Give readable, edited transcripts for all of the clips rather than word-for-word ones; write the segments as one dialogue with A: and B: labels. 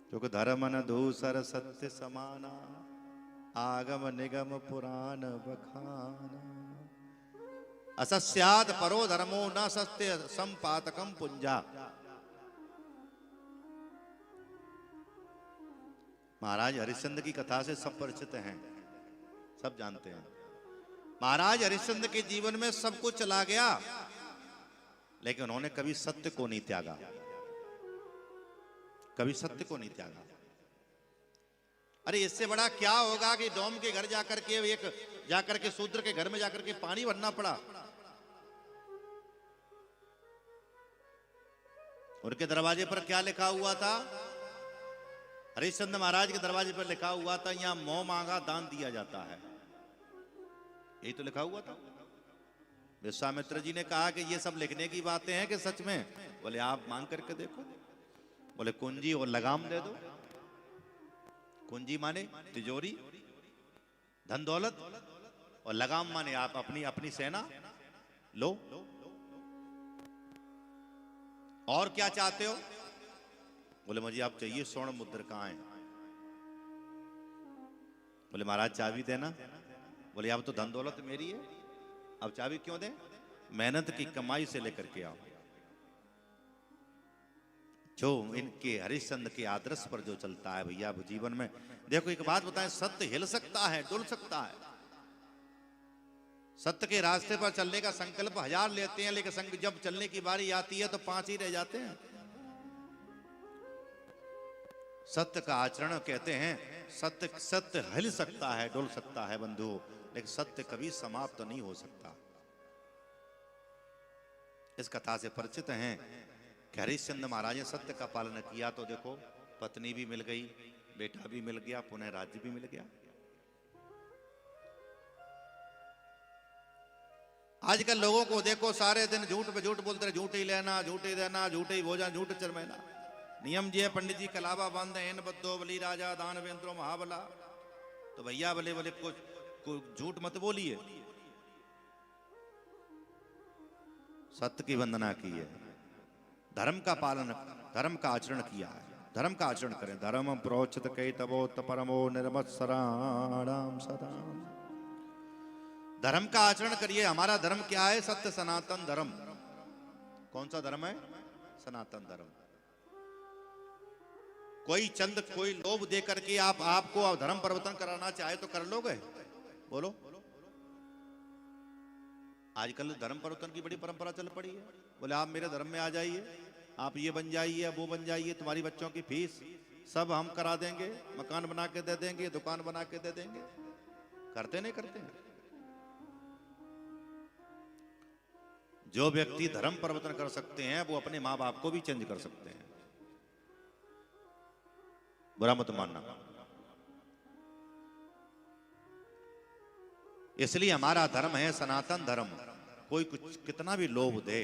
A: जो धर्म न दूसर सत्य समाना, आगम निगम पुराण बखाना। असस्यात् परो धर्मो न सत्य संपातकम पुंजा। महाराज हरिश्चंद्र की कथा से सब परिचित हैं, सब जानते हैं। महाराज हरिश्चंद्र के जीवन में सब कुछ चला गया, लेकिन उन्होंने कभी सत्य को नहीं त्यागा, कभी सत्य को नहीं त्यागा। अरे इससे बड़ा क्या होगा कि डोम के घर जाकर के शूद्र के घर में जाकर के पानी भरना पड़ा। उनके दरवाजे पर क्या लिखा हुआ था? हरिश्चंद्र महाराज के दरवाजे पर लिखा हुआ था, यहां मोह मांगा दान दिया जाता है। यही तो लिखा हुआ था। विश्वामित्र जी ने कहा कि ये सब लिखने की बातें हैं कि सच में? बोले आप मांग करके देखो। बोले कुंजी और लगाम दे दो। कुंजी माने तिजोरी, धन दौलत, और लगाम माने आप अपनी अपनी सेना लो। और क्या चाहते हो? बोले मुझे आप चाहिए स्वर्ण मुद्र कहां है? बोले महाराज चाबी देना। बोले अब तो धन दौलत मेरी है, अब चाबी क्यों दें? मेहनत की कमाई से लेकर के आओ। जो इनके हरिश्चंद्र के आदर्श पर जो चलता है भैया वो जीवन में, देखो एक बात बताएं, सत्य हिल सकता है, डुल सकता है। सत्य के रास्ते पर चलने का संकल्प 1000 लेते हैं, लेकिन जब चलने की बारी आती है तो 5 ही रह जाते हैं। सत्य का आचरण कहते हैं, सत्य हिल सकता है, डुल सकता है बंधु, लेकिन सत्य कभी समाप्त तो नहीं हो सकता। इस कथा से परिचित हैं कि हरिश्चंद्र महाराज ने सत्य का पालन किया तो देखो पत्नी भी मिल गई, बेटा भी मिल गया, पुनः राज्य भी मिल गया। आजकल लोगों को देखो सारे दिन झूठ पे झूठ बोलते रहे, झूठ ही लेना, झूठ ही देना, झूठ ही भोजन, झूठ चरमैना। नियम जी है पंडित जी कलावा बांधे एन बद्दो बली राजा दान वेंद्रो महाबला। तो भैया भले भले कुछ झूठ मत बोलिए, सत्य की वंदना की है, धर्म का पालन, धर्म का आचरण किया है। धर्म का आचरण करें। धर्म प्रोचित कई तबोत परमो निर्मत्सराणाम सदा। धर्म का आचरण करिए। हमारा धर्म क्या है? सत्य सनातन धर्म। कौन सा धर्म है? सनातन धर्म। कोई लोभ दे करके आपको धर्म परिवर्तन कराना चाहे तो कर लोगे? बोलो। आजकल धर्म परिवर्तन की बड़ी परंपरा चल पड़ी है। बोले आप मेरे धर्म में आ जाइए, आप ये बन जाइए, वो बन जाइए, तुम्हारी बच्चों की फीस सब हम करा देंगे, मकान बना के दे देंगे, दुकान बना के दे देंगे। करते नहीं करते हैं। जो व्यक्ति धर्म परिवर्तन कर सकते हैं वो अपने माँ बाप को भी चेंज कर सकते हैं। बुरा मत मानना। इसलिए हमारा धर्म है सनातन धर्म। कोई कुछ कितना भी लोभ दे,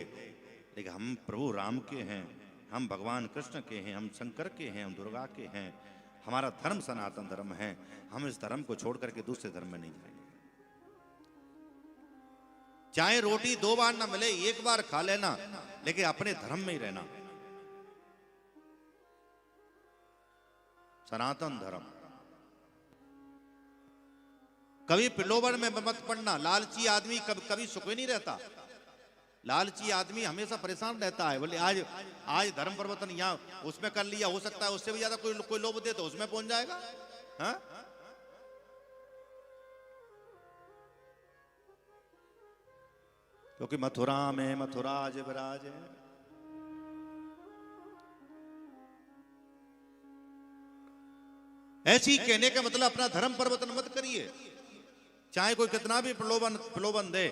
A: लेकिन हम प्रभु राम के हैं, हम भगवान कृष्ण के हैं, हम शंकर के हैं, हम दुर्गा के हैं। हमारा धर्म सनातन धर्म है। हम इस धर्म को छोड़ करके दूसरे धर्म में नहीं जाएंगे। चाहे रोटी 2 बार ना मिले, 1 बार खा लेना, लेकिन अपने धर्म में ही रहना। सनातन धर्म। कभी प्रलोभन में मत पड़ना। लालची आदमी कभी सुख ही नहीं रहता। लालची आदमी हमेशा परेशान रहता है। बोले आज धर्म परिवर्तन यहाँ उसमें कर लिया, हो सकता है उससे भी ज्यादा कोई लोभ दे तो उसमें पहुंच जाएगा। हाँ? क्योंकि मथुरा में मथुराज विराज है। ऐसी कहने का मतलब अपना धर्म परिवर्तन मत करिए, चाहे कोई कितना भी प्रलोभन दे।